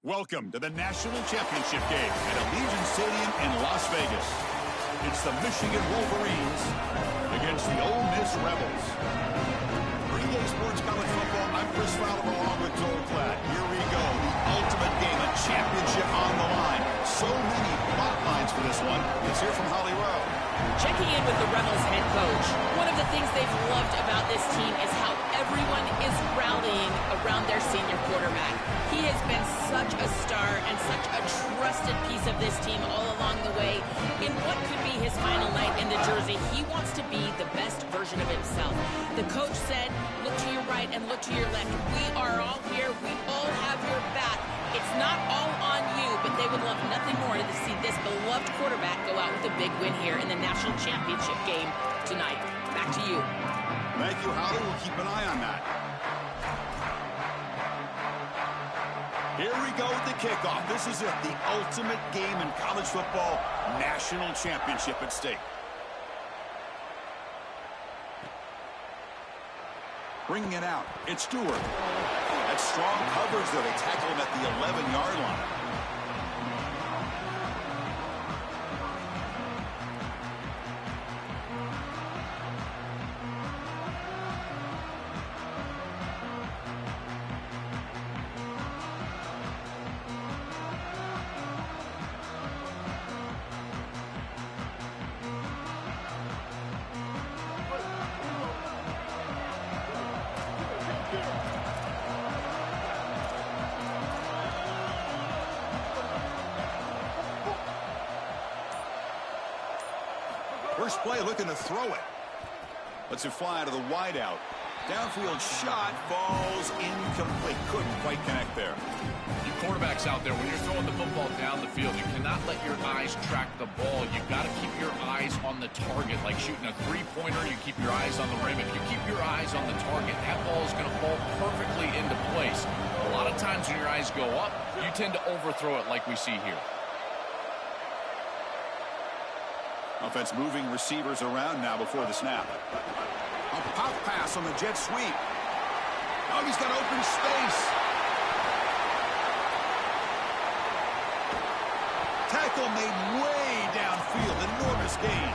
Welcome to the National Championship game at Allegiant Stadium in Las Vegas. It's the Michigan Wolverines against the Ole Miss Rebels. For EA Sports College Football, I'm Chris Fowler along with Joel Klatt. Here we go, the ultimate game, a championship on the line. So many plot lines for this one. Let's hear from Holly Rowe. Checking in with the Rebels head coach, one of the things they've loved about this team is how everyone is rallying around their senior quarterback. He has been such a star and such a trusted piece of this team all along the way. In what could be his final night in the jersey, he wants to be the best version of himself. The coach said, look to your right and look to your left. We are all here. We all have your back. It's not all on you, but they would love nothing more to see this beloved quarterback go out with a big win here in the national championship game tonight. Back to you. Thank you, Holly. We'll keep an eye on that. Here we go with the kickoff. This is it, the ultimate game in college football, national championship at stake. Bringing it out, it's Stewart. That's strong coverage there. They tackle him at the 11-yard line. First play, looking to throw it. Lets it fly to the wideout. Downfield shot falls incomplete. Couldn't quite connect there. You quarterbacks out there, when you're throwing the football down the field, you cannot let your eyes track the ball. You've got to keep your eyes on the target. Like shooting a three-pointer, you keep your eyes on the rim. If you keep your eyes on the target, that ball is going to fall perfectly into place. A lot of times when your eyes go up, you tend to overthrow it like we see here. Offense moving receivers around now before the snap. A pop pass on the jet sweep. Oh, he's got open space. Tackle made way downfield. Enormous gain.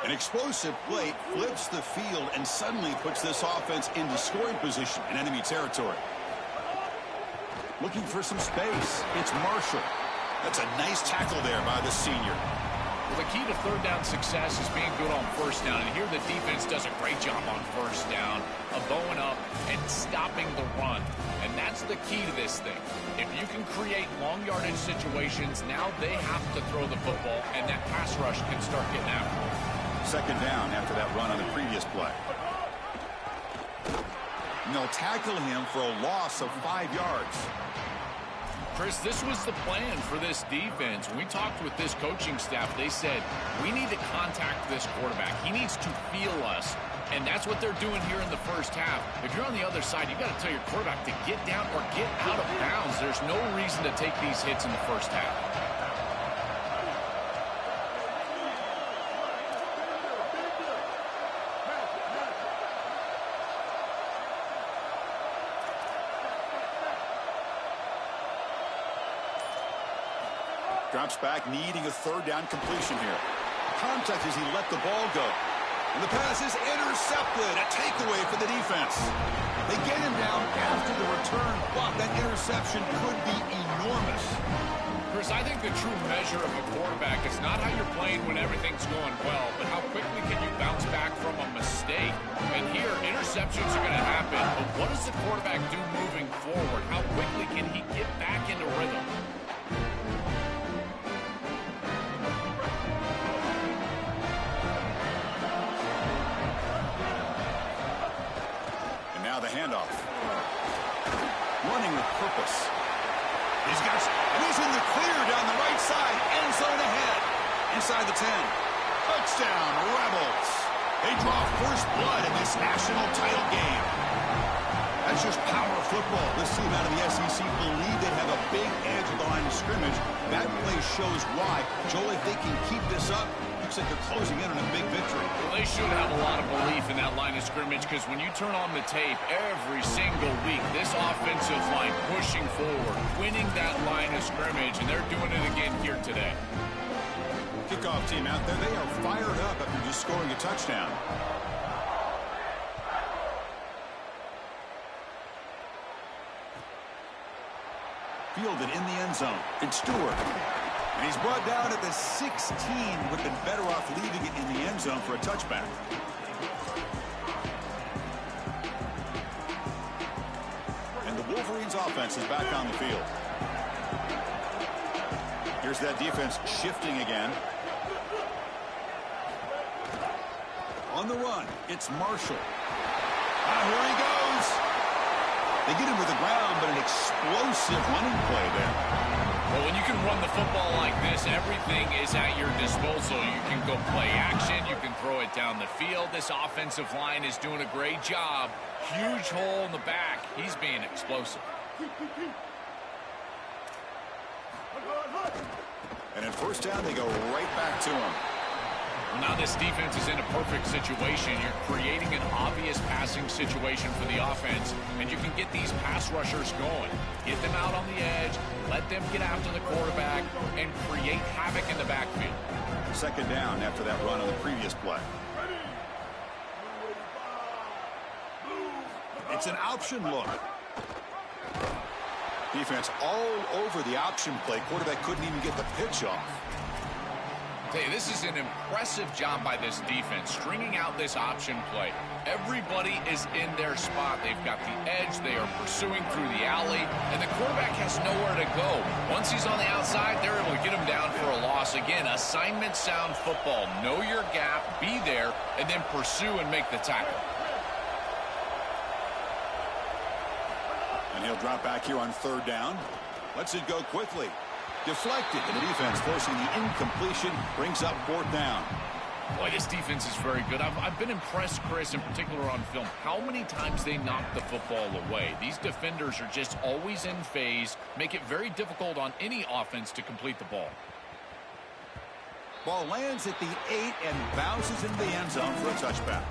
An explosive play flips the field and suddenly puts this offense into scoring position in enemy territory. Looking for some space. It's Marshall. That's a nice tackle there by the senior. Well, the key to third down success is being good on first down. And here the defense does a great job on first down of bowing up and stopping the run. And that's the key to this thing. If you can create long yardage situations, now they have to throw the football, and that pass rush can start getting after it. Second down after that run on the previous play. And they'll tackle him for a loss of 5 yards. Chris, this was the plan for this defense. When we talked with this coaching staff, they said, we need to contact this quarterback. He needs to feel us, and that's what they're doing here in the first half. If you're on the other side, you've got to tell your quarterback to get down or get out of bounds. There's no reason to take these hits in the first half. Drops back, needing a third down completion here. Contact as he let the ball go. And the pass is intercepted. A takeaway for the defense. They get him down after the return, but that interception could be enormous. Chris, I think the true measure of a quarterback is not how you're playing when everything's going well, but how quickly can you bounce back from a mistake. And here, interceptions are going to happen, but what does the quarterback do moving forward? How quickly can he get back into rhythm? The handoff. Running with purpose. He's in the clear down the right side. End zone ahead. Inside the 10. Touchdown, Rebels. They draw first blood in this national title game. That's just power football. This team out of the SEC believe they have a big edge at the line of scrimmage. That play shows why. Joel, if they can keep this up, Looks like they're closing in on a big victory. Well, they should have a lot of belief in that line of scrimmage because when you turn on the tape every single week, this offensive line pushing forward, winning that line of scrimmage, and they're doing it again here today. Kickoff team out there. They are fired up after just scoring a touchdown. Fielded in the end zone. It's Stewart. And he's brought down at the 16. Would have been better off leaving it in the end zone for a touchback. And the Wolverines offense is back on the field. Here's that defense shifting again. On the run, it's Marshall. Here he goes. They get him to the ground, but an explosive running play there. Well, when you can run the football like this, everything is at your disposal. You can go play action. You can throw it down the field. This offensive line is doing a great job. Huge hole in the back. He's being explosive. And at first down, they go right back to him. Well, now this defense is in a perfect situation. You're creating an obvious passing situation for the offense, and you can get these pass rushers going. Get them out on the edge, let them get after the quarterback, and create havoc in the backfield. Second down after that run on the previous play. It's an option look. Defense all over the option play. Quarterback couldn't even get the pitch off. Hey, this is an impressive job by this defense, stringing out this option play. Everybody is in their spot. They've got the edge. They are pursuing through the alley, and the quarterback has nowhere to go. Once he's on the outside, they're able to get him down for a loss. Again, assignment sound football. Know your gap, be there, and then pursue and make the tackle. And he'll drop back here on third down. Lets it go quickly. Deflected, and the defense forcing the incompletion, brings up fourth down. Boy, this defense is very good. I've been impressed, Chris, in particular on film, how many times they knock the football away. These defenders are just always in phase, make it very difficult on any offense to complete the ball. Ball lands at the 8 and bounces into the end zone for a touchback.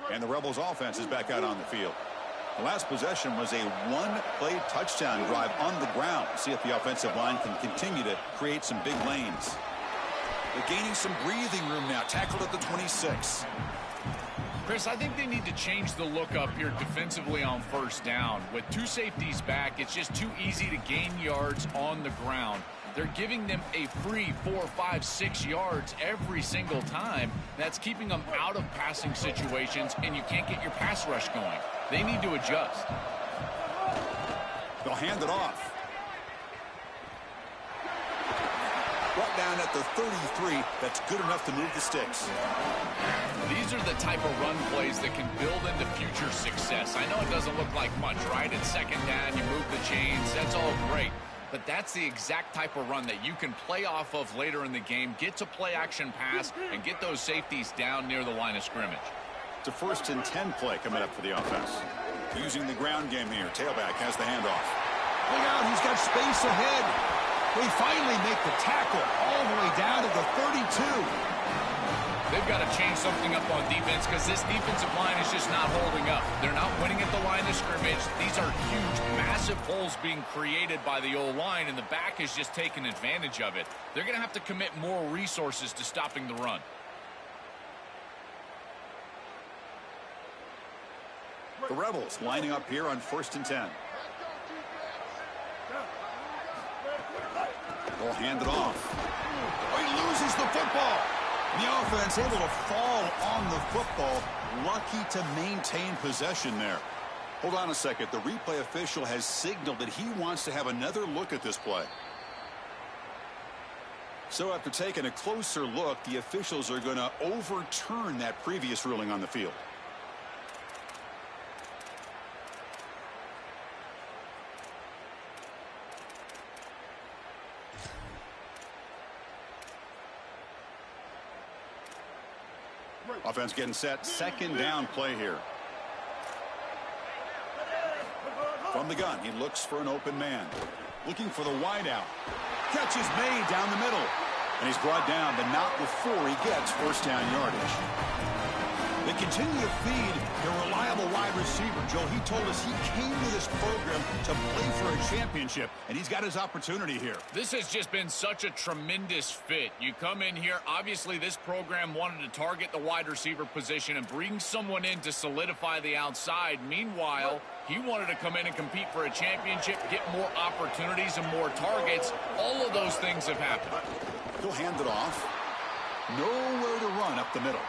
And the Rebels offense is back out on the field. The last possession was a one-play touchdown drive on the ground. See if the offensive line can continue to create some big lanes. They're gaining some breathing room now. Tackled at the 26. Chris, I think they need to change the look up here defensively on first down. With two safeties back, it's just too easy to gain yards on the ground. They're giving them a free 4, 5, 6 yards every single time. That's keeping them out of passing situations, and you can't get your pass rush going. They need to adjust. They'll hand it off. Brought down at the 33. That's good enough to move the sticks. These are the type of run plays that can build into future success. I know it doesn't look like much, right? It's second down, you move the chains, that's all great. But that's the exact type of run that you can play off of later in the game, get to play action pass, and get those safeties down near the line of scrimmage. It's a 1st and 10 play coming up for the offense. Using the ground game here. Tailback has the handoff. Look out, he's got space ahead. We finally make the tackle all the way down to the 32. They've got to change something up on defense because this defensive line is just not holding up. They're not winning at the line of scrimmage. These are huge, massive holes being created by the O-line, and the back is just taking advantage of it. They're going to have to commit more resources to stopping the run. The Rebels lining up here on 1st and 10. They'll hand it off. Oh, he loses the football. The offense able to fall on the football. Lucky to maintain possession there. Hold on a second. The replay official has signaled that he wants to have another look at this play. So after taking a closer look, the officials are going to overturn that previous ruling on the field. Offense getting set. Second down play here. From the gun, he looks for an open man. Looking for the wideout. Catch is made down the middle. And he's brought down, but not before he gets first down yardage. They continue to feed their reliable wide receiver. Joe, he told us he came to this program to play for a championship, and he's got his opportunity here. This has just been such a tremendous fit. You come in here, obviously this program wanted to target the wide receiver position and bring someone in to solidify the outside. Meanwhile, he wanted to come in and compete for a championship, get more opportunities and more targets. All of those things have happened. He'll hand it off. Nowhere to run up the middle.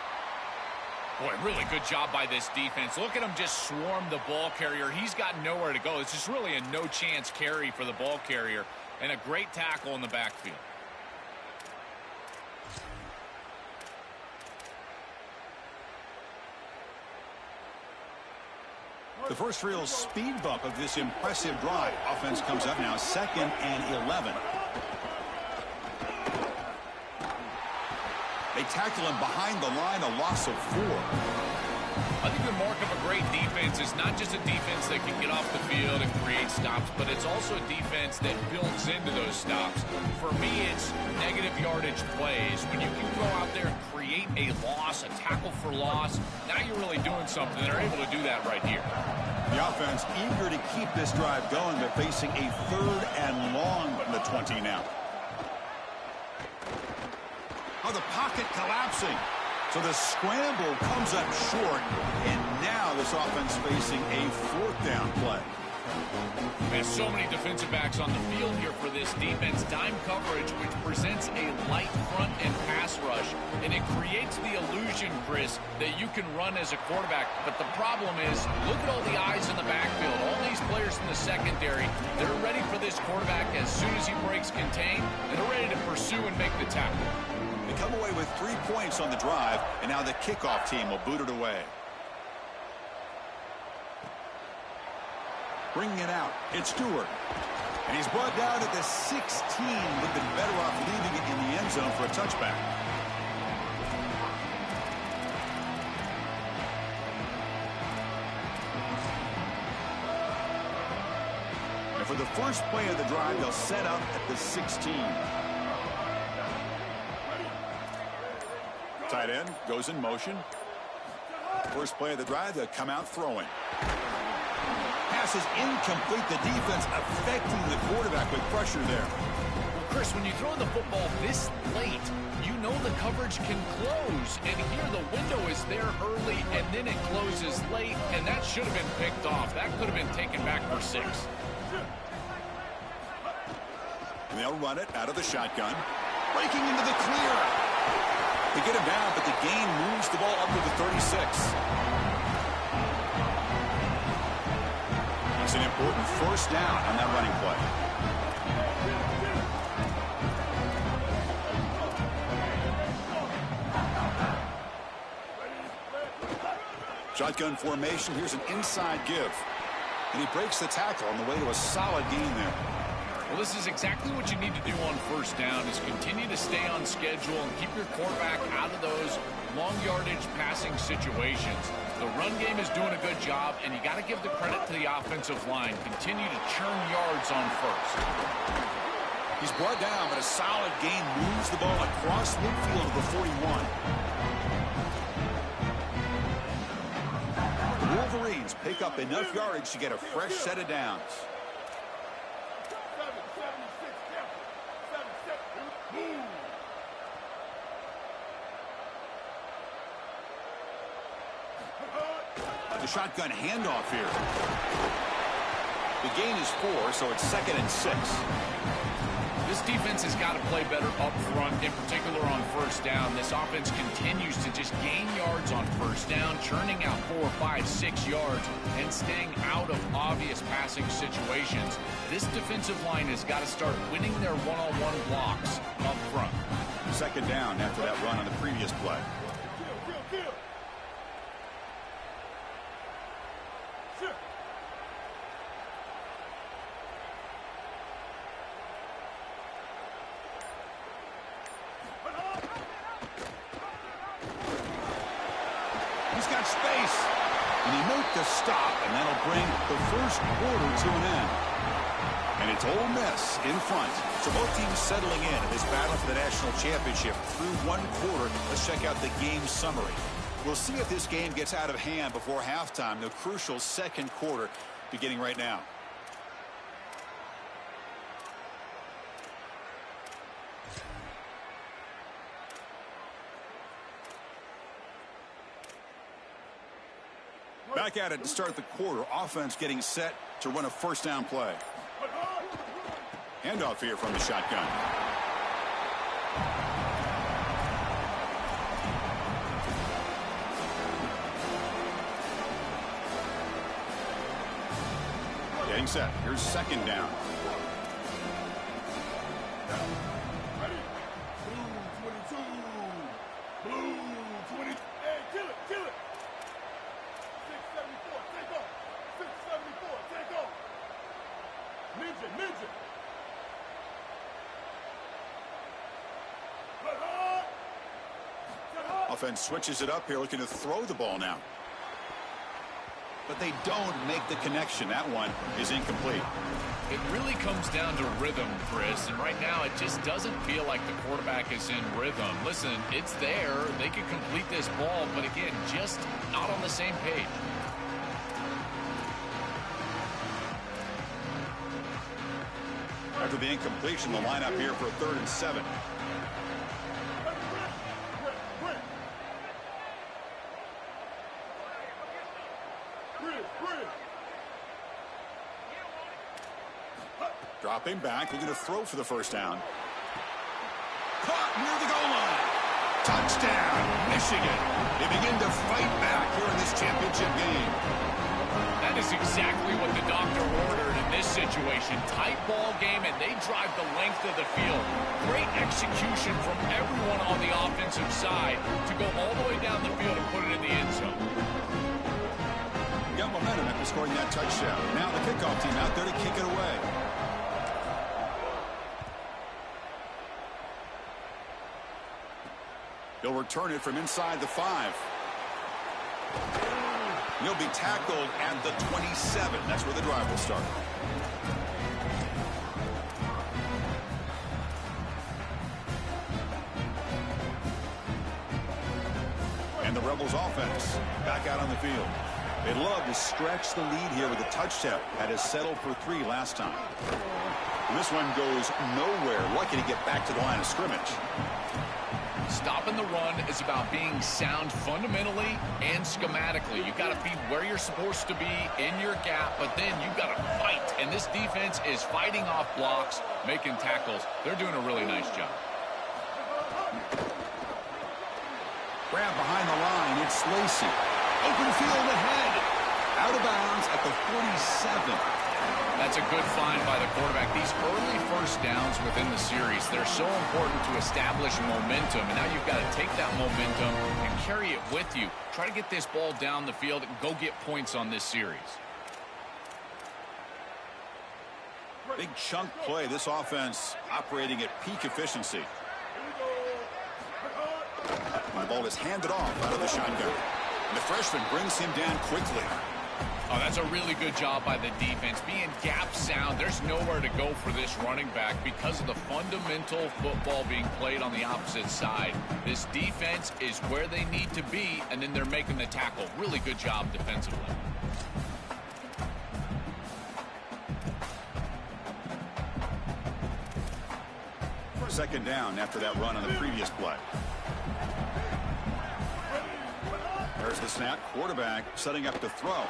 Boy, really good job by this defense. Look at him just swarm the ball carrier. He's got nowhere to go. It's just really a no-chance carry for the ball carrier, and a great tackle in the backfield. The first real speed bump of this impressive drive. Offense comes up now, 2nd and 11. They tackle him behind the line, a loss of 4. I think the mark of a great defense is not just a defense that can get off the field and create stops, but it's also a defense that builds into those stops. For me, it's negative yardage plays. When you can go out there and create a loss, a tackle for loss, now you're really doing something. They're able to do that right here. The offense eager to keep this drive going, but facing a 3rd and long from the 20 now. Oh, the pocket collapsing. So the scramble comes up short, and now this offense facing a 4th down play. There's so many defensive backs on the field here for this defense. Dime coverage, which presents a light front and pass rush, and it creates the illusion, Chris, that you can run as a quarterback. But the problem is, look at all the eyes in the backfield. All these players in the secondary, they're ready for this quarterback as soon as he breaks contain, and they're ready to pursue and make the tackle. They come away with 3 points on the drive, and now the kickoff team will boot it away. Bringing it out, it's Stewart. And he's brought down at the 16. Would have been better off leaving it in the end zone for a touchback. And for the first play of the drive, they'll set up at the 16. Tight end goes in motion. First play of the drive, they'll come out throwing. Pass is incomplete. The defense affecting the quarterback with pressure there. Well, Chris, when you throw the football this late, you know the coverage can close. And here the window is there early, and then it closes late, and that should have been picked off. That could have been taken back for 6. And they'll run it out of the shotgun. Breaking into the clear. They get him down, but the gain moves the ball up to the 36. It's an important first down on that running play. Shotgun formation. Here's an inside give. And he breaks the tackle on the way to a solid gain there. Well, this is exactly what you need to do on first down, is continue to stay on schedule and keep your quarterback out of those long yardage passing situations. The run game is doing a good job, and you got to give the credit to the offensive line. Continue to churn yards on first. He's brought down, but a solid gain moves the ball across midfield to the 41. The Wolverines pick up enough yardage to get a fresh set of downs. The shotgun handoff here. The gain is 4, so it's 2nd and 6. This defense has got to play better up front, in particular on first down. This offense continues to just gain yards on first down, churning out 4, 5, 6 yards, and staying out of obvious passing situations. This defensive line has got to start winning their one-on-one blocks up front. 2nd down after that run on the previous play. He's got space. And he makes the stop, and that'll bring the first quarter to an end. And it's Ole Miss in front. So both teams settling in this battle for the national championship through one quarter. Let's check out the game summary. We'll see if this game gets out of hand before halftime. The crucial second quarter beginning right now. Back at it to start the quarter. Offense getting set to run a first down play. Handoff here from the shotgun. Getting set. Here's second down. Ready? Blue 22. Blue 20. Hey, kill it, kill it. 674, take off. 674, take off. Ninja, ninja. Offense switches it up here, looking to throw the ball now. But they don't make the connection. That one is incomplete. It really comes down to rhythm, Chris, and right now it just doesn't feel like the quarterback is in rhythm. Listen, it's there. They could complete this ball, but again, just not on the same page. After the incompletion, the lineup here for 3rd and 7. Dropping back, looking to throw for the first down. Caught near the goal line. Touchdown, Michigan. They begin to fight back here in this championship game. That is exactly what the doctor ordered in this situation. Tight ball game, and they drive the length of the field. Great execution from everyone on the offensive side to go all the way down the field and put it in the end zone. Got momentum after scoring that touchdown. Now the kickoff team out there to kick it away. He'll return it from inside the 5. He'll be tackled at the 27. That's where the drive will start. And the Rebels offense back out on the field. They'd love to stretch the lead here with a touchdown. Had us settled for 3 last time. And this one goes nowhere. Lucky to get back to the line of scrimmage. Stopping the run is about being sound fundamentally and schematically. You got to be where you're supposed to be in your gap, but then you got to fight. And this defense is fighting off blocks, making tackles. They're doing a really nice job. Grab behind the line. It's Lacey. Open field ahead. Out of bounds at the 47. That's a good find by the quarterback. These early first downs within the series, they're so important to establish momentum. And now you've got to take that momentum and carry it with you. Try to get this ball down the field and go get points on this series. Big chunk play. This offense operating at peak efficiency. And the ball is handed off out of the shotgun. And the freshman brings him down quickly. Oh, that's a really good job by the defense. Being gap sound, there's nowhere to go for this running back because of the fundamental football being played on the opposite side. This defense is where they need to be, and then they're making the tackle. Really good job defensively. Second down after that run on the previous play. There's the snap. Quarterback setting up to throw.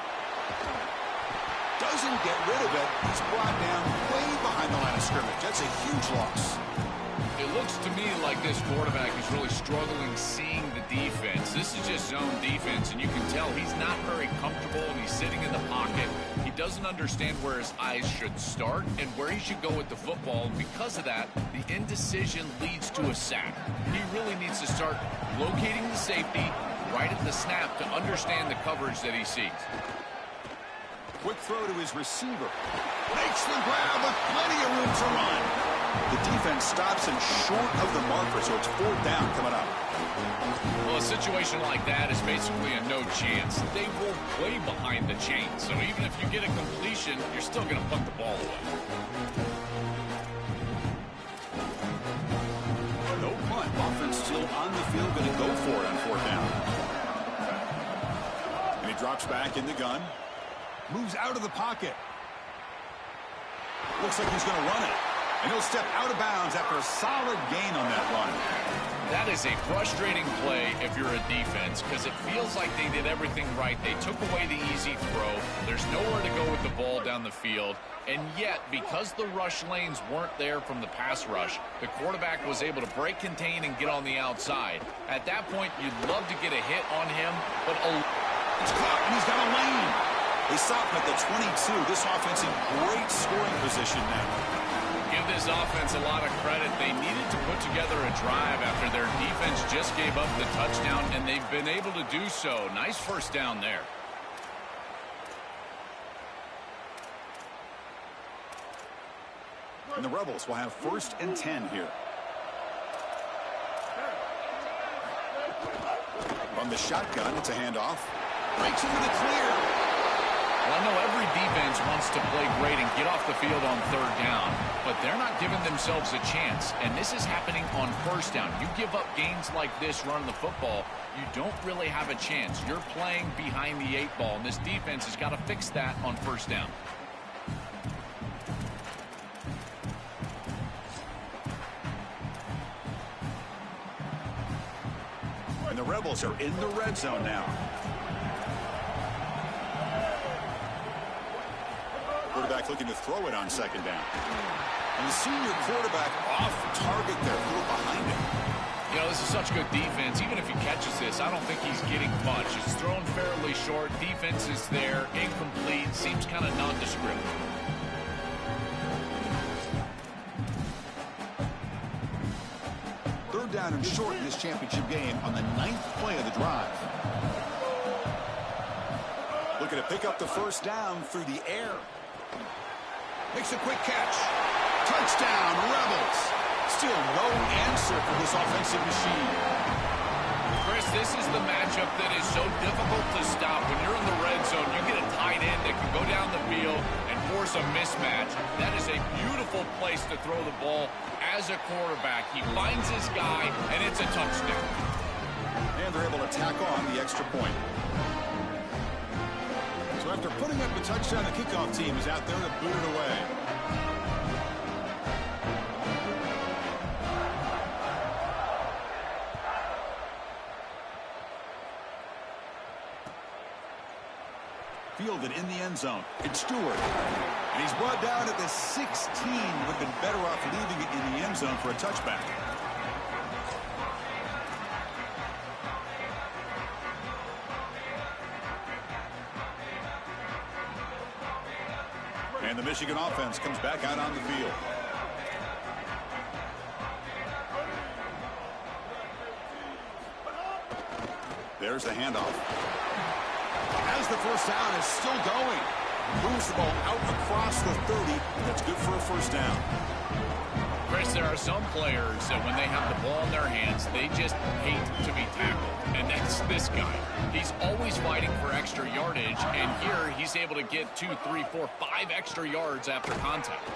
Doesn't get rid of it. He's brought down way behind the line of scrimmage. That's a huge loss. It looks to me like this quarterback is really struggling seeing the defense. This is just zone defense, and you can tell he's not very comfortable, and he's sitting in the pocket. He doesn't understand where his eyes should start and where he should go with the football. And because of that, the indecision leads to a sack. He really needs to start locating the safety right at the snap to understand the coverage that he sees. Quick throw to his receiver. Makes the grab with plenty of room to run. The defense stops him short of the marker, so it's 4th down coming up. Well, a situation like that is basically a no chance. They will play behind the chain, so even if you get a completion, you're still going to punt the ball away. No punt. Offense still on the field, going to go for it on 4th down. And he drops back in the gun. Moves out of the pocket. Looks like he's going to run it. And he'll step out of bounds after a solid gain on that run. That is a frustrating play if you're a defense because it feels like they did everything right. They took away the easy throw. There's nowhere to go with the ball down the field. And yet, because the rush lanes weren't there from the pass rush, the quarterback was able to break, contain, and get on the outside. At that point, you'd love to get a hit on him, but it's caught, and he's got a lane. They stop him at the 22. This offense in great scoring position now. Give this offense a lot of credit. They needed to put together a drive after their defense just gave up the touchdown, and they've been able to do so. Nice first down there. And the Rebels will have 1st and 10 here. On the shotgun, it's a handoff. Breaks into the clear. Well, I know every defense wants to play great and get off the field on 3rd down, but they're not giving themselves a chance, and this is happening on 1st down. You give up gains like this running the football, you don't really have a chance. You're playing behind the 8 ball, and this defense has got to fix that on 1st down. And the Rebels are in the red zone now. Quarterback looking to throw it on 2nd down. And the senior quarterback off target there, a little behind him. You know, this is such good defense. Even if he catches this, I don't think he's getting much. It's thrown fairly short. Defense is there. Incomplete. Seems kind of nondescript. Third down and short in this championship game on the 9th play of the drive. Looking to pick up the 1st down through the air. Makes a quick catch. Touchdown, Rebels. Still no answer for this offensive machine. Chris, this is the matchup that is so difficult to stop. When you're in the red zone, you get a tight end that can go down the field and force a mismatch. That is a beautiful place to throw the ball as a quarterback. He finds his guy, and it's a touchdown. And they're able to tack on the extra point. So after putting up a touchdown, the kickoff team is out there to boot it away. Fielded in the end zone. It's Stewart. And he's brought down at the 16. Would have been better off leaving it in the end zone for a touchback. And the Michigan offense comes back out on the field. There's the handoff. As the 1st down is still going. Moves the ball out across the 30. That's good for a 1st down. Chris, there are some players that when they have the ball in their hands, they just hate to be tackled. And that's this guy. He's always fighting for extra yardage, and here he's able to get 2, 3, 4, 5 extra yards after contact.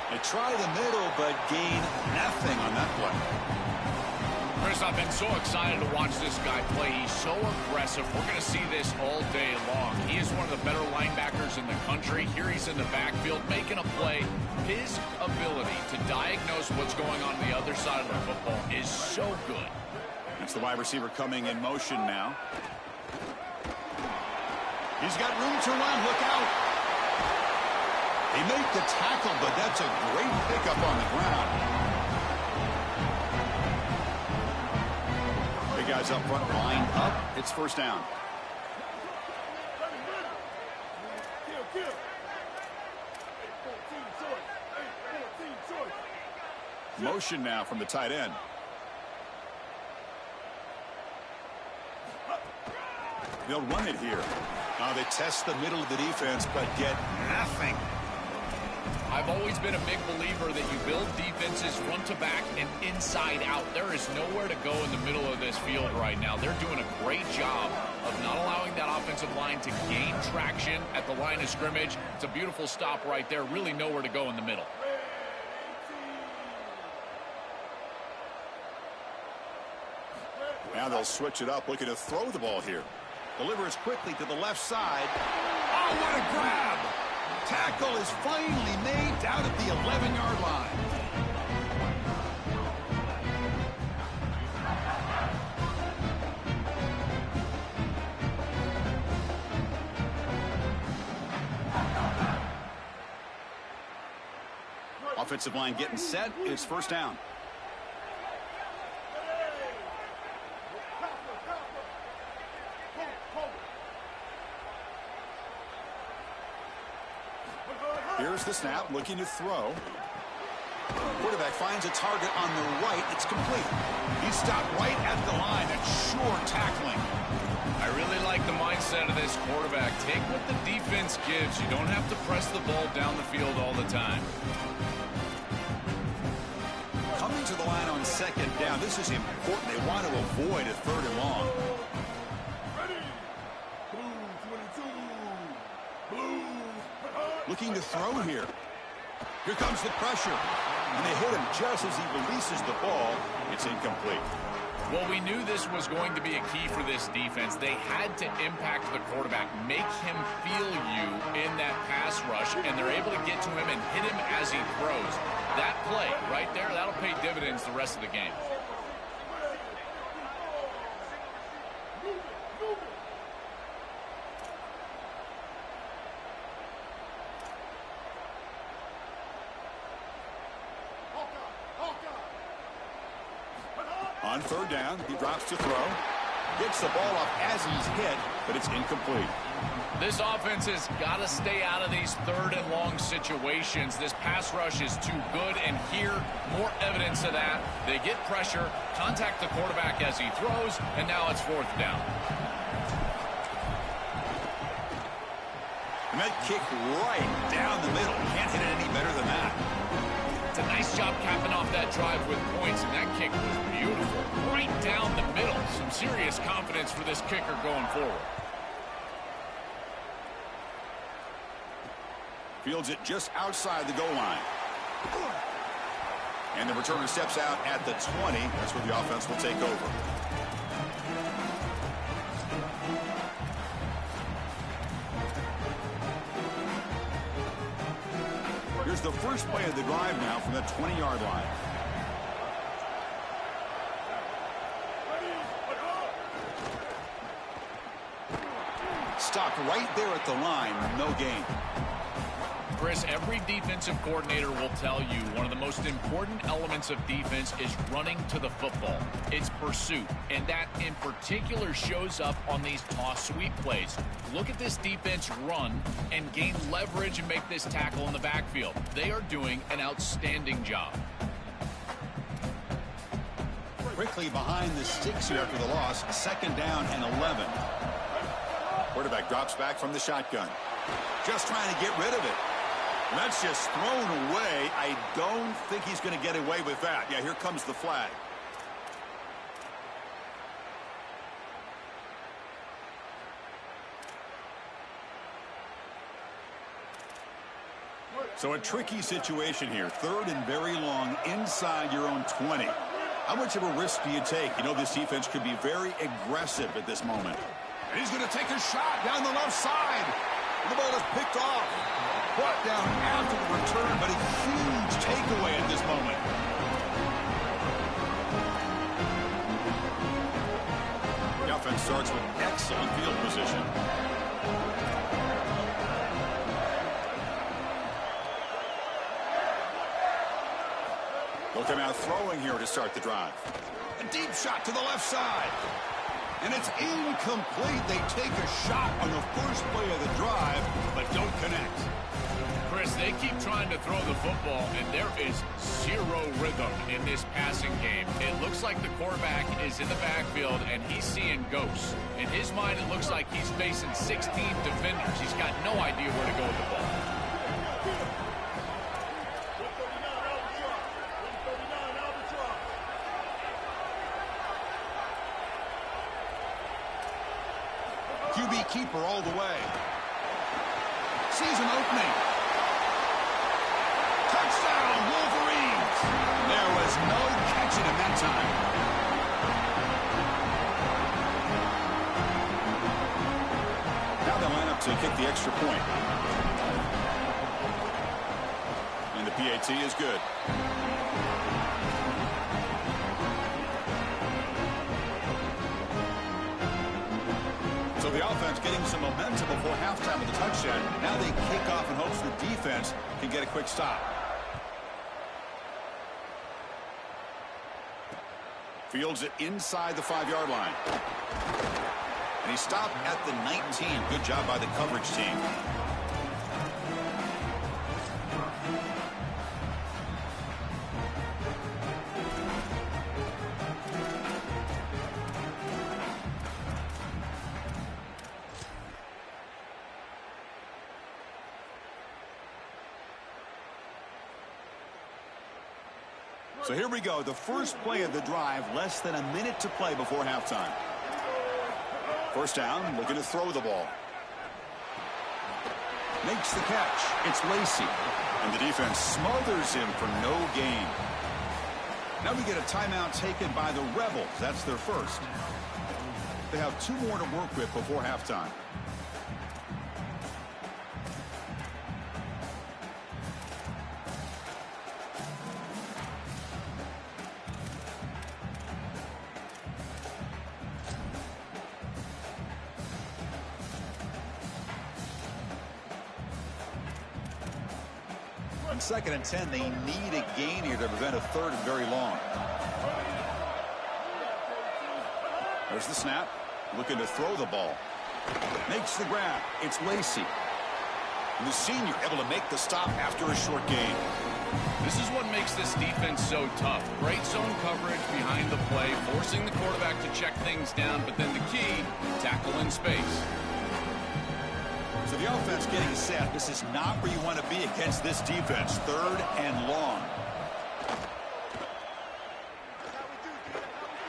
They try the middle, but gain nothing on that play. Chris, I've been so excited to watch this guy play. He's so aggressive. We're going to see this all day long. He is one of the better linebackers in the country. Here he's in the backfield making a play. His ability to diagnose what's going on the other side of the football is so good. That's the wide receiver coming in motion now. He's got room to run. Look out. They make the tackle, but that's a great pickup on the ground. Big guys up front, lined up. It's 1st down. Motion now from the tight end. They'll run it here. They test the middle of the defense, but get nothing. I've always been a big believer that you build defenses front to back and inside out. There is nowhere to go in the middle of this field right now. They're doing a great job of not allowing that offensive line to gain traction at the line of scrimmage. It's a beautiful stop right there. Really nowhere to go in the middle. Now they'll switch it up, looking to throw the ball here. Delivers quickly to the left side. Oh, what a grab! Tackle is finally made down at the 11-yard line. Offensive line getting set. It's first down. Here's the snap, looking to throw. Quarterback finds a target on the right. It's complete. He stopped right at the line. That's sure tackling. I really like the mindset of this quarterback. Take what the defense gives. You don't have to press the ball down the field all the time. Coming to the line on second down. This is important. They want to avoid a third and long. Looking to throw here. Here comes the pressure. And they hit him just as he releases the ball. It's incomplete. Well, we knew this was going to be a key for this defense. They had to impact the quarterback, make him feel you in that pass rush, and they're able to get to him and hit him as he throws. That play right there, that'll pay dividends the rest of the game. On third down, he drops to throw. Gets the ball up as he's hit, but it's incomplete. This offense has got to stay out of these third and long situations. This pass rush is too good, and here, more evidence of that. They get pressure, contact the quarterback as he throws, and now it's fourth down. And that kick right down the middle. Can't hit it any better than that. It's a nice job capping off that drive with points, and that kick was beautiful. Right down the middle. Some serious confidence for this kicker going forward. Fields it just outside the goal line. And the returner steps out at the 20. That's where the offense will take over. Here's the first play of the drive now from the 20-yard line. Stopped right there at the line. No gain. Chris, every defensive coordinator will tell you one of the most important elements of defense is running to the football. It's pursuit, and that in particular shows up on these toss sweep plays. Look at this defense run and gain leverage and make this tackle in the backfield. They are doing an outstanding job. Quickly behind the sticks here after the loss. Second down and 11. Quarterback drops back from the shotgun. Just trying to get rid of it. And that's just thrown away. I don't think he's going to get away with that. Yeah, here comes the flag. So a tricky situation here. Third and very long inside your own 20. How much of a risk do you take? You know this defense could be very aggressive at this moment. And he's going to take a shot down the left side. And the ball is picked off. Brought down after the return, but a huge takeaway at this moment. The offense starts with excellent field position. They'll come out throwing here to start the drive. A deep shot to the left side. And it's incomplete. They take a shot on the first play of the drive, but don't connect. Chris, they keep trying to throw the football, and there is zero rhythm in this passing game. It looks like the quarterback is in the backfield, and he's seeing ghosts. In his mind, it looks like he's facing 16 defenders. He's got no idea where to go with the ball. QB keeper all the way. Sees an opening. Touchdown, Wolverines. There was no catching him that time. Now they line up to kick the extra point. And the PAT is good. So the offense getting some momentum before halftime with the touchdown. Now they kick off in hopes the defense can get a quick stop. Fields it inside the 5-yard line. And he stopped at the 19. Good job by the coverage team. So here we go, the first play of the drive, less than a minute to play before halftime. First down, looking to throw the ball. Makes the catch. It's Lacy. And the defense smothers him for no gain. Now we get a timeout taken by the Rebels. That's their first. They have 2 more to work with before halftime. On 2nd and 10, they need a gain here to prevent a 3rd and very long. There's the snap. Looking to throw the ball. Makes the grab. It's Lacy. And the senior able to make the stop after a short gain. This is what makes this defense so tough. Great zone coverage behind the play, forcing the quarterback to check things down, but then the key, tackle in space. So the offense getting set. This is not where you want to be against this defense. 3rd and long.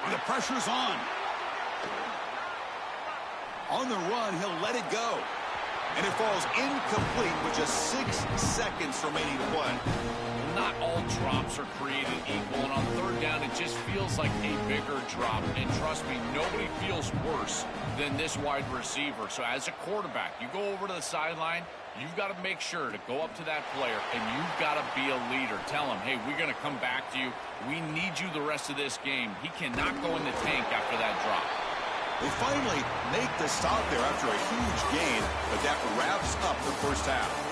And the pressure's on. On the run, he'll let it go. And it falls incomplete with just 6 seconds remaining to play. Not all drops are created equal, and on 3rd down, it just feels like a bigger drop. And trust me, nobody feels worse than this wide receiver. So as a quarterback, you go over to the sideline, you've got to make sure to go up to that player, and you've got to be a leader. Tell him, hey, we're going to come back to you. We need you the rest of this game. He cannot go in the tank after that drop. They finally make the stop there after a huge gain, but that wraps up the first half.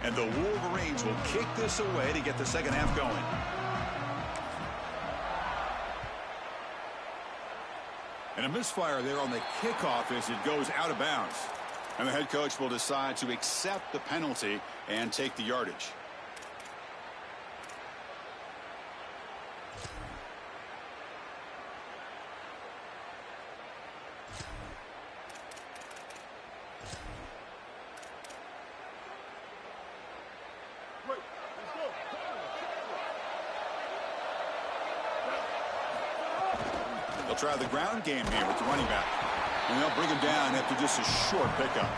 And the Wolverines will kick this away to get the second half going. And a misfire there on the kickoff as it goes out of bounds. And the head coach will decide to accept the penalty and take the yardage. They'll try the ground game here with the running back. And they'll bring him down after just a short pickup.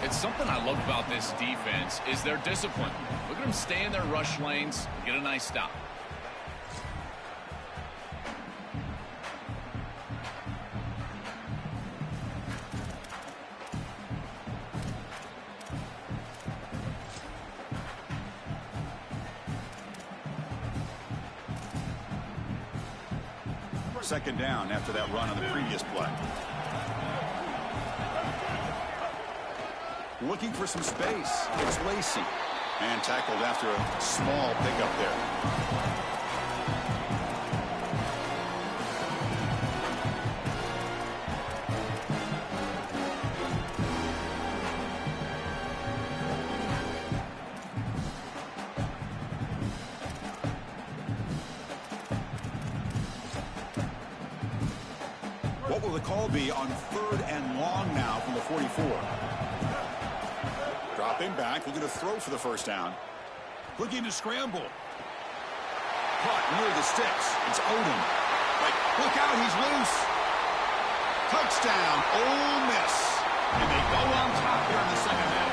It's something I love about this defense is their discipline. Look at them stay in their rush lanes and get a nice stop. Second down after that run on the previous play. Looking for some space. It's Lacy. And tackled after a small pickup there. What will the call be on 3rd and long now from the 44? Dropping back, looking to throw for the first down. Looking to scramble. Caught near the sticks. It's Odom. Wait, look out, he's loose. Touchdown, Ole Miss. And they go on top here in the second half.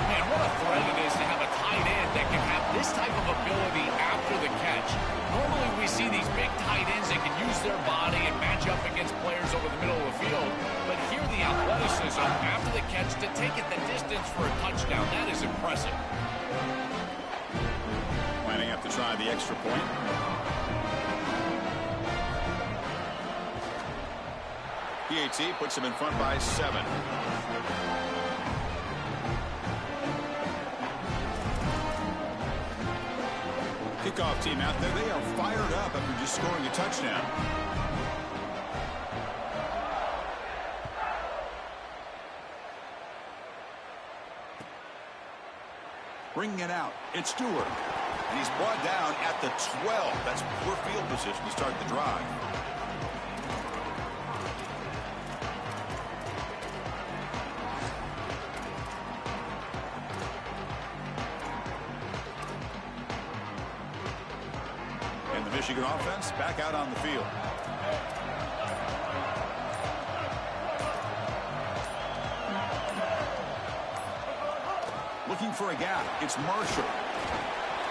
Man, what a threat it is to have a tight end that can have this type of ability after the catch. Normally we see these big tight ends that can use their body and match up against players over the middle of the field. But here the athleticism after the catch to take it the distance for a touchdown, that is impressive. Lining up to try the extra point. PAT puts him in front by 7. Kickoff team out there. They are fired up after just scoring a touchdown. Bringing it out. It's Stewart. And he's brought down at the 12. That's poor field position to start the drive. And the Michigan offense back out on the field. Looking for a gap. It's Marshall.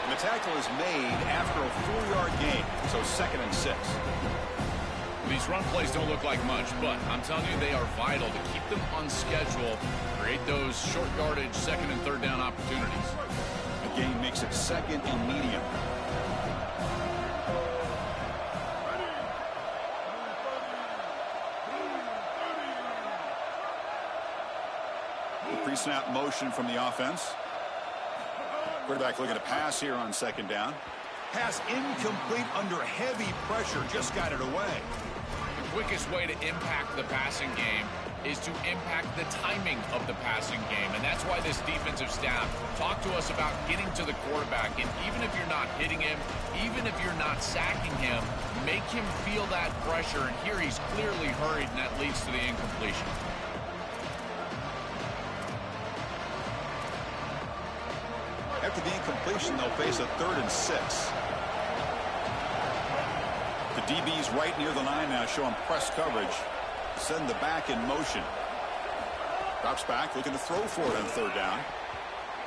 And the tackle is made after a 4-yard gain, so 2nd and 6. These run plays don't look like much, but I'm telling you they are vital to keep them on schedule, create those short yardage 2nd and 3rd down opportunities. The gain makes it 2nd and medium. Pre-snap motion from the offense. Quarterback looking to pass here on 2nd down. Pass incomplete under heavy pressure. Just got it away. The quickest way to impact the passing game is to impact the timing of the passing game. And that's why this defensive staff talked to us about getting to the quarterback. And even if you're not hitting him, even if you're not sacking him, make him feel that pressure. And here he's clearly hurried, and that leads to the incompletion. After the incompletion, they'll face a 3rd and 6. The DB's right near the line now, showing press coverage. Send the back in motion. Drops back, looking to throw for it on 3rd down.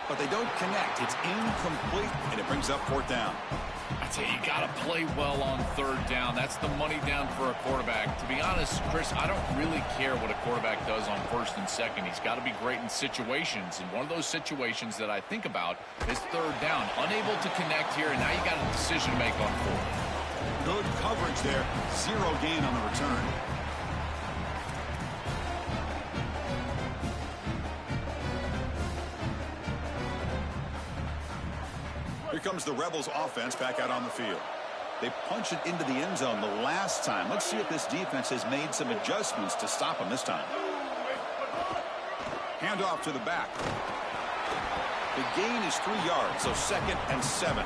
But they don't connect. It's incomplete, and it brings up 4th down. I tell you, you got to play well on 3rd down. That's the money down for a quarterback. To be honest, Chris, I don't really care what a quarterback does on 1st and 2nd. He's got to be great in situations. And one of those situations that I think about is 3rd down. Unable to connect here, and now you got a decision to make on 4th. Good coverage there. 0 gain on the return. Here comes the Rebels offense back out on the field. They punch it into the end zone the last time. Let's see if this defense has made some adjustments to stop them this time. Handoff to the back. The gain is 3 yards, so 2nd and 7.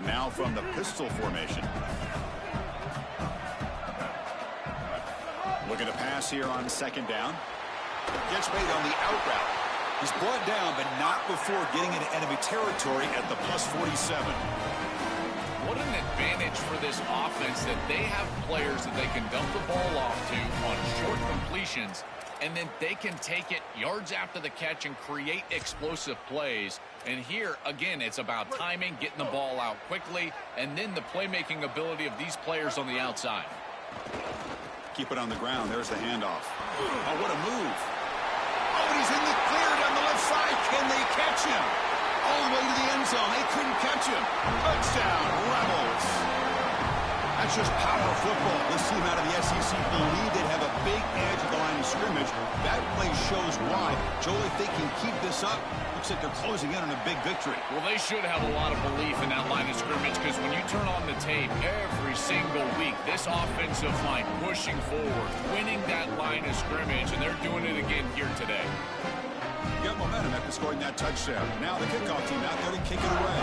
Now from the pistol formation. Looking to pass here on 2nd down. Gets made on the out route. He's brought down, but not before getting into enemy territory at the +47. What an advantage for this offense that they have players that they can dump the ball off to on short completions, and then they can take it yards after the catch and create explosive plays. And here, again, it's about timing, getting the ball out quickly, and then the playmaking ability of these players on the outside. Keep it on the ground. There's the handoff. Oh, what a move. Oh, and he's in the clear down the left side. Can they catch him? All the way to the end zone. They couldn't catch him. Touchdown, Rebels. That's just power football. This team out of the SEC believed they'd have a big edge at the line of scrimmage. That play shows why. Joel, if they can keep this up, looks like they're closing in on a big victory. Well, they should have a lot of belief in that line of scrimmage, because when you turn on the tape every single week, this offensive line pushing forward, winning that line of scrimmage, and they're doing it again here today. Got momentum after scoring that touchdown. Now the kickoff team out there to kick it away.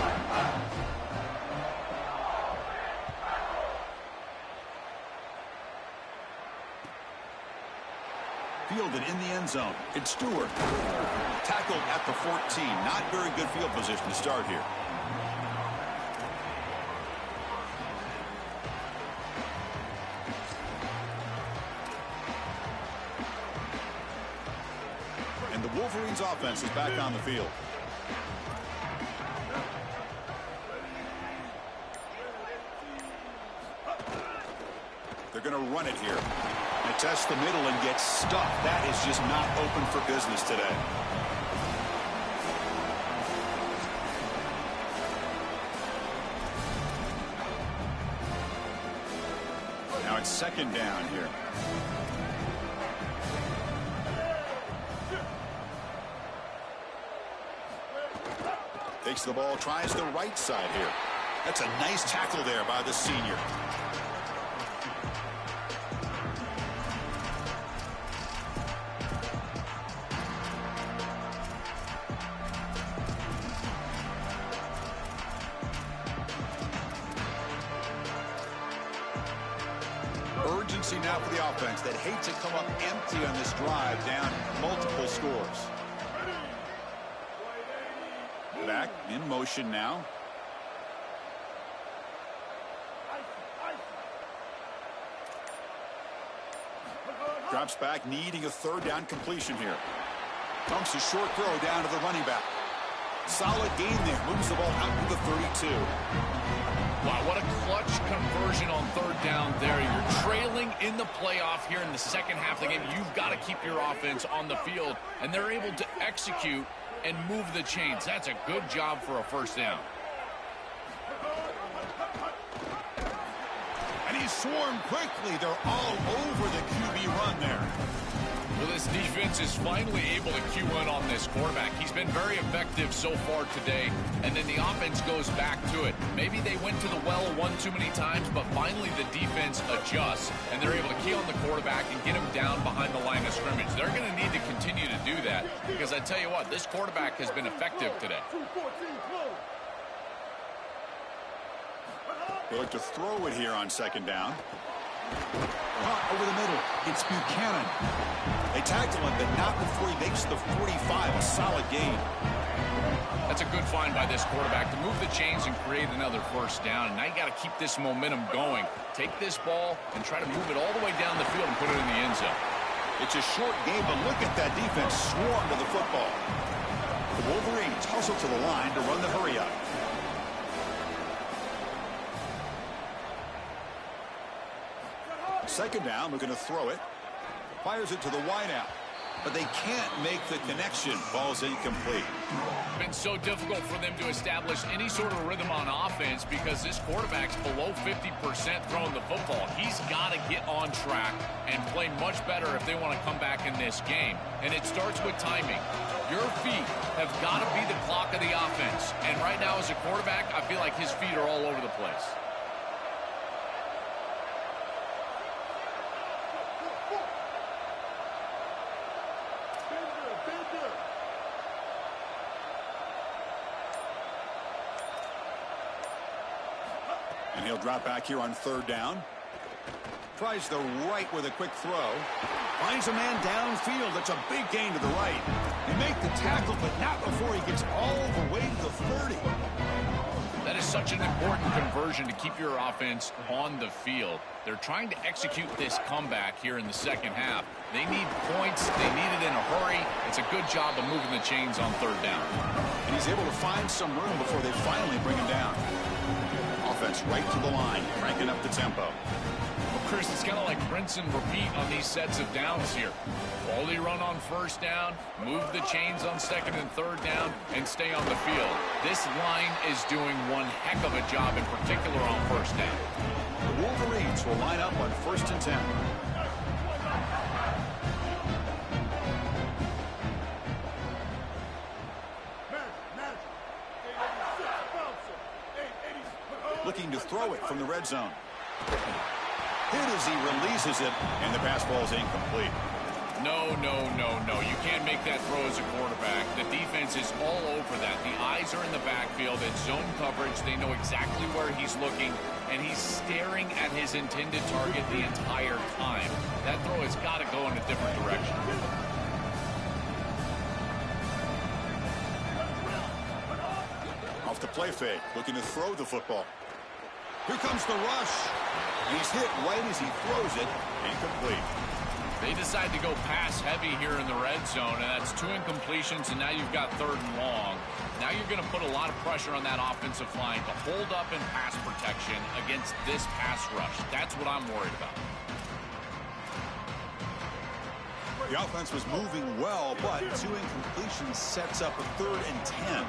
Fielded in the end zone. It's Stewart. Tackled at the 14. Not very good field position to start here. And the Wolverines offense is back on the field. They're going to run it here. They test the middle and get stuck. That is just not open for business today. Now it's second down here. Takes the ball, tries the right side here. That's a nice tackle there by the senior. Urgency now for the offense that hates to come up empty on this drive, down multiple scores. Back in motion now. Drops back, needing a third down completion here. Dumps a short throw down to the running back. Solid gain there. Moves the ball out to the 32. Wow, what a clutch conversion on third down there. You're trailing in the playoff here in the second half of the game. You've got to keep your offense on the field, and they're able to execute and move the chains. That's a good job for a first down. And he's swarmed quickly. They're all over the QB run there. Well, this defense is finally able to cue in on this quarterback. He's been very effective so far today, and then the offense goes back to it. Maybe they went to the well one too many times, but finally the defense adjusts, and they're able to key on the quarterback and get him down behind the line of scrimmage. They're going to need to continue to do that, because I tell you what, this quarterback has been effective today. They look to throw it here on second down. Caught over the middle. It's Buchanan. They tackle him, but not before he makes the 45. A solid gain. That's a good find by this quarterback to move the chains and create another first down. And now you got to keep this momentum going. Take this ball and try to move it all the way down the field and put it in the end zone. It's a short game, but look at that defense swarm to the football. The Wolverines hustle to the line to run the hurry up. Second down, looking to throw it. Fires it to the wideout. But they can't make the connection. Ball's incomplete. It's been so difficult for them to establish any sort of rhythm on offense because this quarterback's below 50% throwing the football. He's got to get on track and play much better if they want to come back in this game. And it starts with timing. Your feet have got to be the clock of the offense. And right now as a quarterback, I feel like his feet are all over the place. And he'll drop back here on third down. Tries the right with a quick throw. Finds a man downfield. That's a big gain to the right. They make the tackle, but not before he gets all the way to the 30. That is such an important conversion to keep your offense on the field. They're trying to execute this comeback here in the second half. They need points. They need it in a hurry. It's a good job of moving the chains on third down. And he's able to find some room before they finally bring him down. Offense right to the line, cranking up the tempo. Well, Chris, it's kind of like rinse and repeat on these sets of downs here. Quality run on first down, move the chains on second and third down, and stay on the field. This line is doing one heck of a job, in particular on first down. The Wolverines will line up on 1st and 10. Looking to throw it from the red zone. Hit as he releases it, and the pass ball is incomplete. No, no, no, no. You can't make that throw as a quarterback. The defense is all over that. The eyes are in the backfield. It's zone coverage. They know exactly where he's looking, and he's staring at his intended target the entire time. That throw has got to go in a different direction. Off the play fake, looking to throw the football. Here comes the rush. He's hit right as he throws it. Incomplete. They decide to go pass heavy here in the red zone, and that's 2 incompletions, and now you've got 3rd and long. Now you're going to put a lot of pressure on that offensive line to hold up in pass protection against this pass rush. That's what I'm worried about. The offense was moving well, but 2 incompletions sets up a 3rd and 10.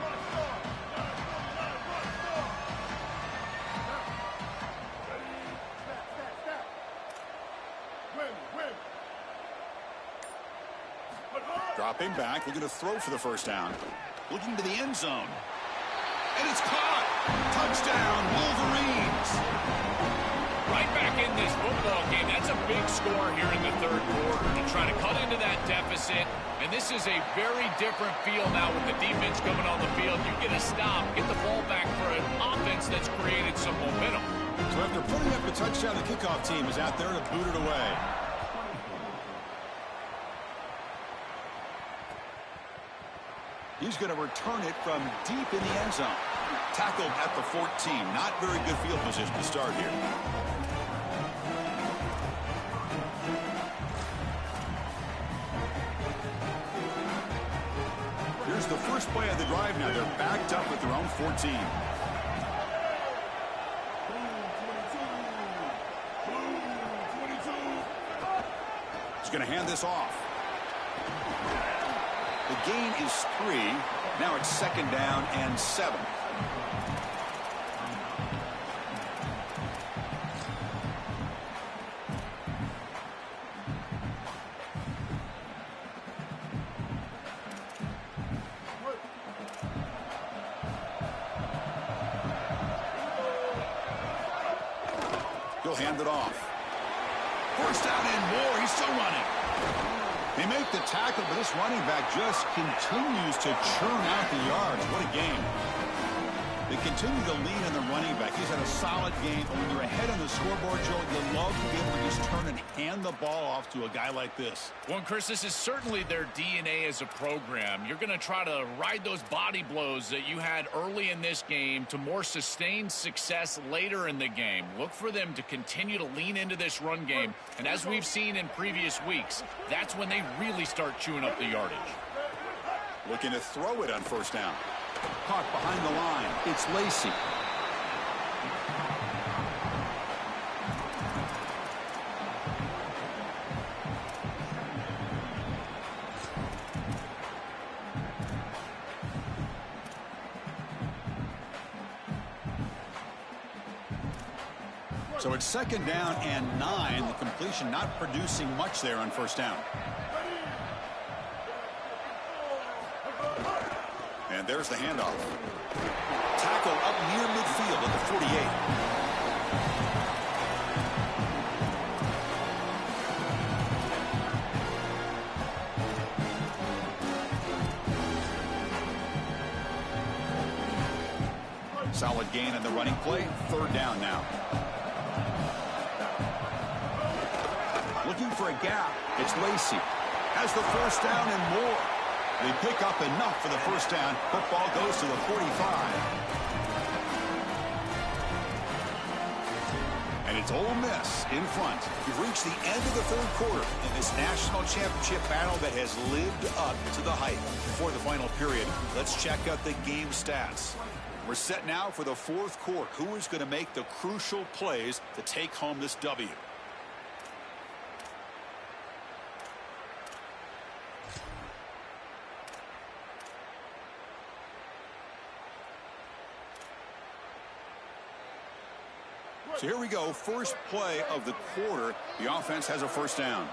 Dropping back, looking to throw for the first down. Looking to the end zone. And it's caught. Touchdown, Wolverines. Right back in this football game. That's a big score here in the 3rd quarter to try to cut into that deficit. And this is a very different feel now with the defense coming on the field. You get a stop, get the ball back for an offense that's created some momentum. So after putting up a touchdown, the kickoff team is out there to boot it away. He's going to return it from deep in the end zone. Tackled at the 14. Not very good field position to start here. Here's the first play of the drive now. They're backed up at their own 14. He's going to hand this off. The gain is 3. Now it's 2nd down and 7. He'll hand it off. First down and more. He's still running. They make the tackle, but this running back just continues to churn out the yards. What a game. They continue to lean on the running back. He's had a solid game. But when you're ahead on the scoreboard, Joe, you love to be able to just turn and hand the ball off to a guy like this. Well, and Chris, this is certainly their DNA as a program. You're going to try to ride those body blows that you had early in this game to more sustained success later in the game. Look for them to continue to lean into this run game. And as we've seen in previous weeks, that's when they really start chewing up the yardage. Looking to throw it on first down. Caught behind the line. It's Lacy. So it's 2nd down and 9. The completion not producing much there on first down. And there's the handoff. Tackle up near midfield at the 48. Solid gain in the running play. 3rd down now. Looking for a gap. It's Lacy. Has the first down and more. They pick up enough for the first down. Football goes to the 45. And it's Ole Miss in front. We've reached the end of the 3rd quarter in this national championship battle that has lived up to the hype. Before the final period, let's check out the game stats. We're set now for the 4th quarter. Who is going to make the crucial plays to take home this W? So here we go, first play of the quarter. The offense has a first down.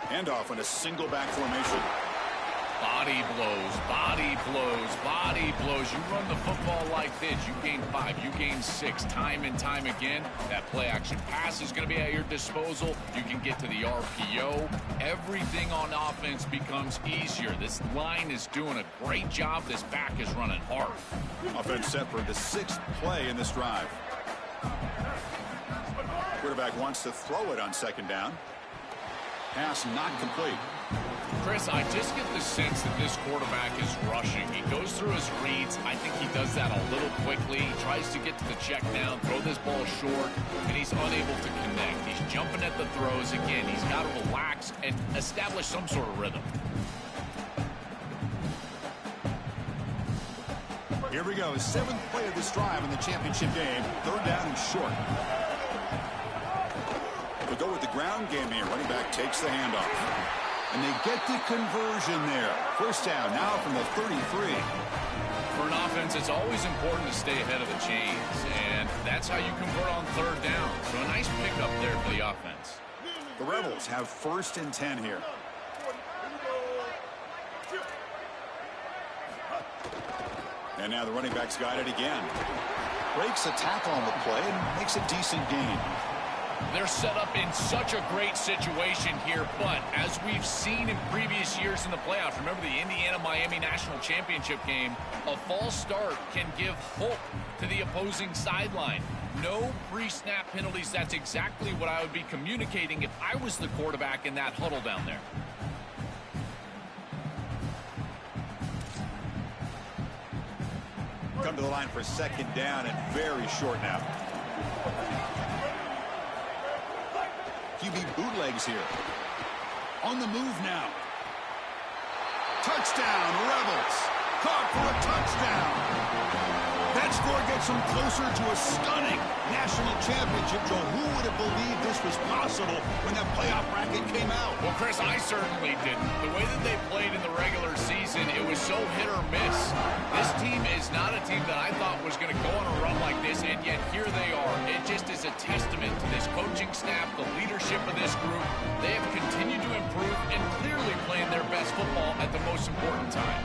Handoff in a single back formation. Body blows, body blows, body blows. You run the football like this, you gain 5, you gain 6, time and time again. That play action pass is going to be at your disposal. You can get to the RPO. Everything on offense becomes easier. This line is doing a great job. This back is running hard. Offense set for the 6th play in this drive. Quarterback wants to throw it on 2nd down. Pass not complete. Chris, I just get the sense that this quarterback is rushing. He goes through his reads. I think he does that a little quickly. He tries to get to the check down, throw this ball short, and he's unable to connect. He's jumping at the throws again. He's got to relax and establish some sort of rhythm. Here we go. 7th play of this drive in the championship game. 3rd down and short. We'll go with the ground game here. Running back takes the handoff. And they get the conversion there. 1st down now from the 33. For an offense, it's always important to stay ahead of the chains, and that's how you convert on 3rd down. So a nice pickup there for the offense. The Rebels have 1st and 10 here. And now the running back's got it again. Breaks a tackle on the play and makes a decent gain. They're set up in such a great situation here, but as we've seen in previous years in the playoffs, remember the Indiana-Miami National Championship game, a false start can give hope to the opposing sideline. No pre-snap penalties. That's exactly what I would be communicating if I was the quarterback in that huddle down there. Come to the line for 2nd down and very short now. QB bootlegs here. On the move now. Touchdown, Rebels. Caught for a touchdown. That score gets them closer to a stunning national championship. Joe, who would have believed this was possible when that playoff bracket came out? Well, Chris, I certainly didn't. The way that they played in the regular season, it was so hit or miss. This team is not a team that I thought was going to go on a run like this, and yet here they are. It just is a testament to this coaching staff, the leadership of this group. They have continued to improve and clearly playing their best football at the most important time.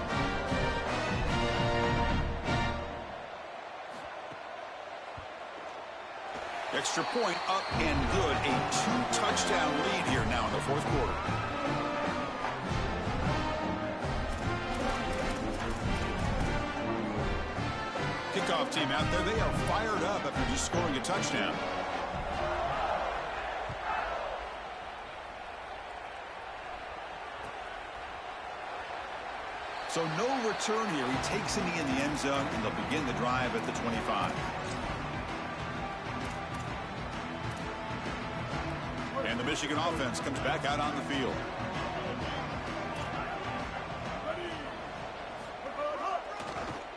Extra point up and good. A 2-touchdown lead here now in the 4th quarter. Kickoff team out there. They are fired up after just scoring a touchdown. So no return here. He takes it in the end zone, and they'll begin the drive at the 25. And the Michigan offense comes back out on the field.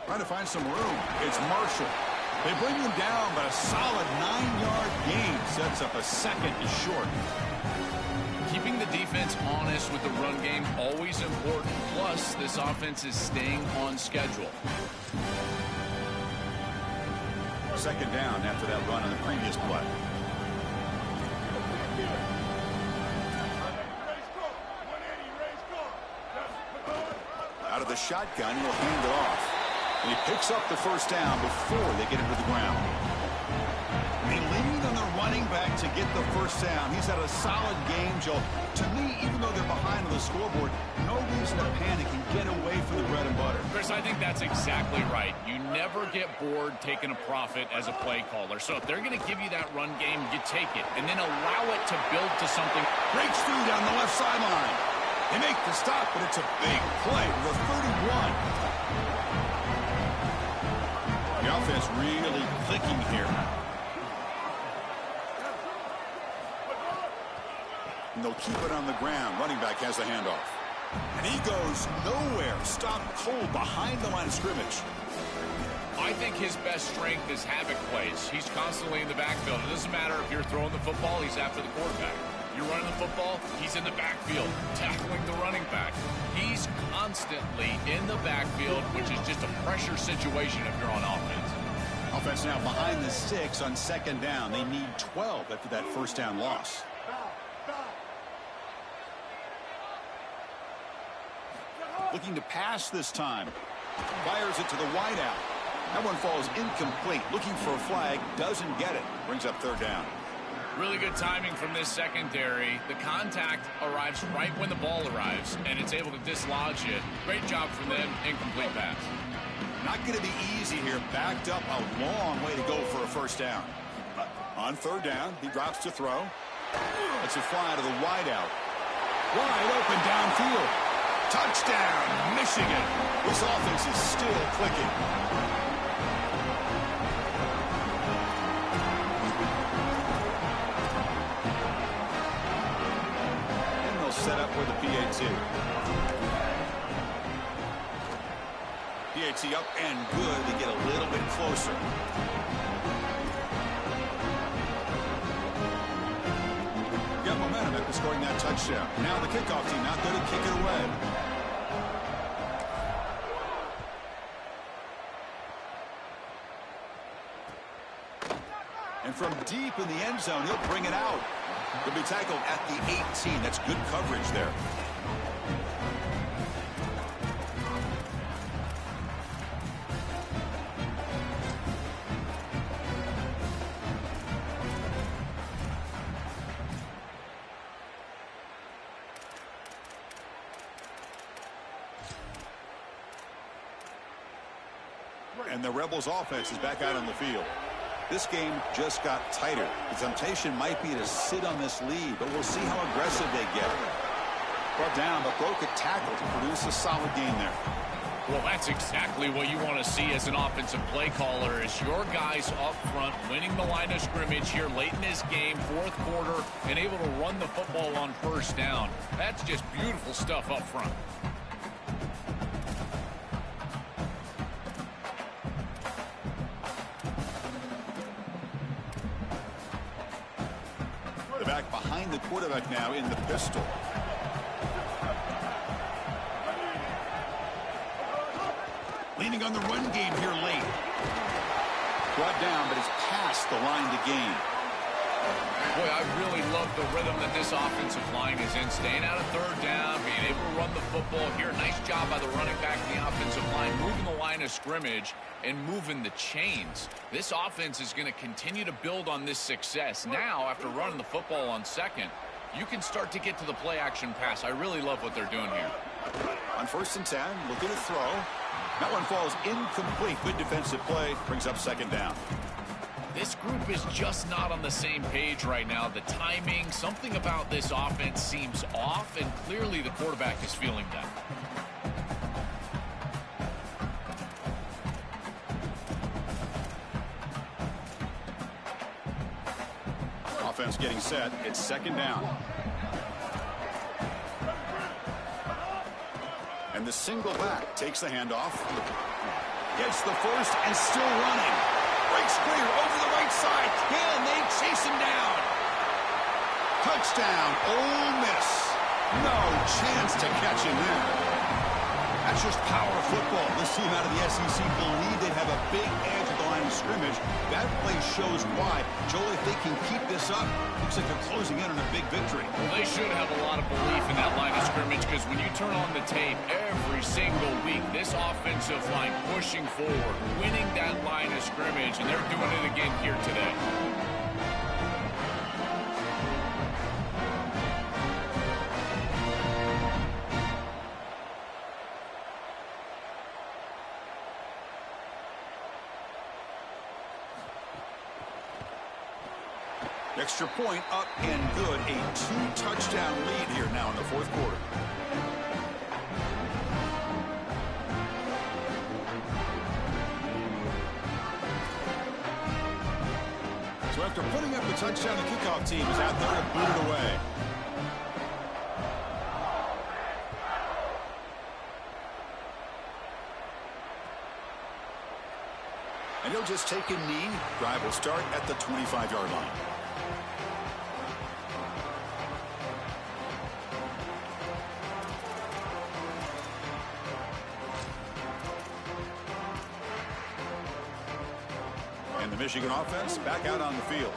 Trying to find some room. It's Marshall. They bring him down, but a solid 9-yard gain sets up a 2nd and short. Keeping the defense honest with the run game, always important. Plus, this offense is staying on schedule. 2nd down after that run on the previous play. Out of the shotgun, he'll hand it off. And he picks up the 1st down before they get him to the ground. They lean on the running back to get the 1st down. He's had a solid game, Joe. To me, even though they're behind on the scoreboard, no reason to panic and get away from the bread and butter. Chris, I think that's exactly right. You never get bored taking a profit as a play caller. So if they're going to give you that run game, you take it. And then allow it to build to something. Breaks through down the left sideline. They make the stop, but it's a big play with a 31. The offense really clicking here. And they'll keep it on the ground. Running back has the handoff. And he goes nowhere. Stopped cold behind the line of scrimmage. I think his best strength is havoc plays. He's constantly in the backfield. It doesn't matter if you're throwing the football, he's after the quarterback. You're running the football, he's in the backfield, tackling the running back. He's constantly in the backfield, which is just a pressure situation if you're on offense. Offense now behind the 6 on 2nd down. They need 12 after that 1st down loss. Looking to pass this time. Fires it to the wideout. That one falls incomplete. Looking for a flag. Doesn't get it. Brings up third down. Really good timing from this secondary. The contact arrives right when the ball arrives, and it's able to dislodge it. Great job from them. Incomplete pass. Not going to be easy here. Backed up a long way to go for a first down. On third down, he drops to throw. It's a fly to the wideout. Wide open downfield. Touchdown, Michigan. This offense is still clicking. And they'll set up with a PAT. PAT up and good to get a little bit closer. Got momentum after scoring that touchdown. Now the kickoff team not going to kick it away. And from deep in the end zone, he'll bring it out. He'll be tackled at the 18. That's good coverage there. And the Rebels offense is back out on the field. This game just got tighter. The temptation might be to sit on this lead, but we'll see how aggressive they get. Brought down, but broke a tackle to produce a solid gain there. Well, that's exactly what you want to see as an offensive play caller, is your guys up front winning the line of scrimmage here late in this game, fourth quarter, and able to run the football on first down. That's just beautiful stuff up front. Back behind the quarterback now in the pistol. Leaning on the run game here late. Brought down, but it's past the line to gain. Boy, I really love the rhythm that this offensive line is in. Staying out of third down, being able to run the football here. Nice job by the running back and the offensive line, moving the line of scrimmage and moving the chains. This offense is going to continue to build on this success. Now, after running the football on second, you can start to get to the play-action pass. I really love what they're doing here. On first and 10, looking to throw. That one falls incomplete. Good defensive play. Brings up second down. This group is just not on the same page right now. The timing, something about this offense seems off, and clearly the quarterback is feeling that. Offense getting set. It's second down. And the single back takes the handoff. Gets the first and still running. Breaks clear over the right side. Can they chase him down? Touchdown, Ole Miss. No chance to catch him there. That's just power football. This team out of the SEC believe they have a big edge at the line of scrimmage. That play shows why. Joel, if they can keep this up, looks like they're closing in on a big victory. Well, they should have a lot of belief in that line of scrimmage, because when you turn on the tape every single week, this offensive line pushing forward, winning that line of scrimmage, and they're doing it again here today. Extra point up and good. A 2-touchdown lead here now in the fourth quarter. So after putting up the touchdown, the kickoff team is out there to boot it away. And he'll just take a knee. Drive will start at the 25-yard line. And the Michigan offense back out on the field.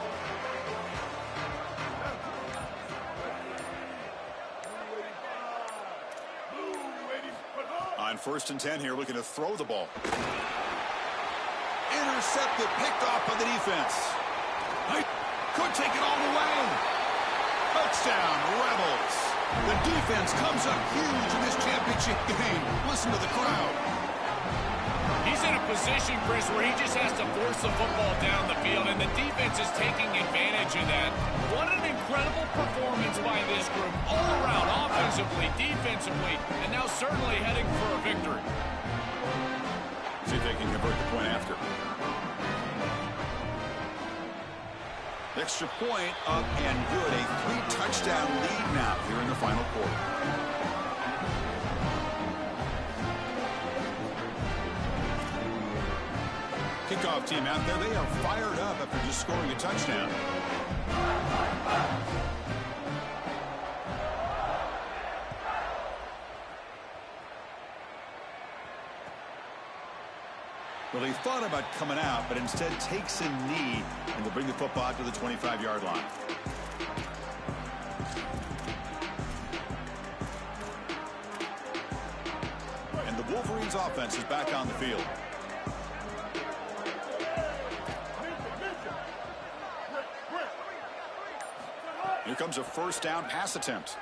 Blue 85. First and 10 here, looking to throw the ball. Intercepted, picked off by the defense. Could take it all the way. Touchdown, Rebels. The defense comes up huge in this championship game. Listen to the crowd. He's in a position, Chris, where he just has to force the football down the field, and the defense is taking advantage of that. What an incredible performance by this group, all around, offensively, defensively, and now certainly heading for a victory. See if they can convert the point after. Extra point up and good. A 3-touchdown lead now here in the final quarter. Kickoff team out there. They are fired up after just scoring a touchdown. Well, he thought about coming out, but instead takes a knee and will bring the football out to the 25-yard line. And the Wolverines offense is back on the field. Here comes a first down pass attempt.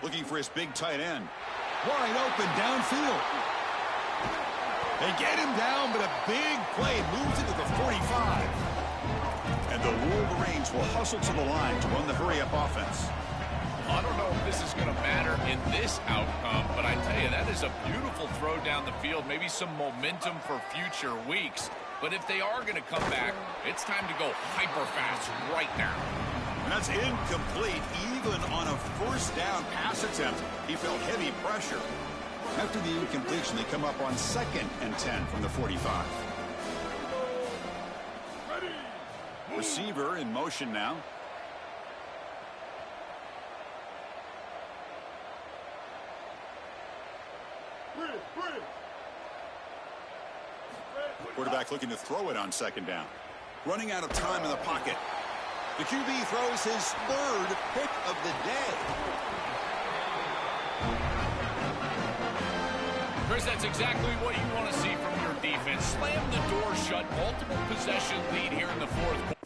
Looking for his big tight end. Wide open downfield. They get him down, but a big play moves into the 45. And the Wolverines will hustle to the line to run the hurry-up offense. I don't know if this is going to matter in this outcome, but I tell you, that is a beautiful throw down the field, maybe some momentum for future weeks. But if they are going to come back, it's time to go hyper-fast right now. And that's incomplete. Even on a first down pass attempt, he felt heavy pressure. After the incompletion, they come up on 2nd and 10 from the 45. Ready. Receiver in motion now. Bridge. Quarterback looking to throw it on 2nd down. Running out of time in the pocket. The QB throws his 3rd pick of the day. Chris, that's exactly what you want to see from your defense. Slam the door shut, multiple possession lead here in the 4th quarter.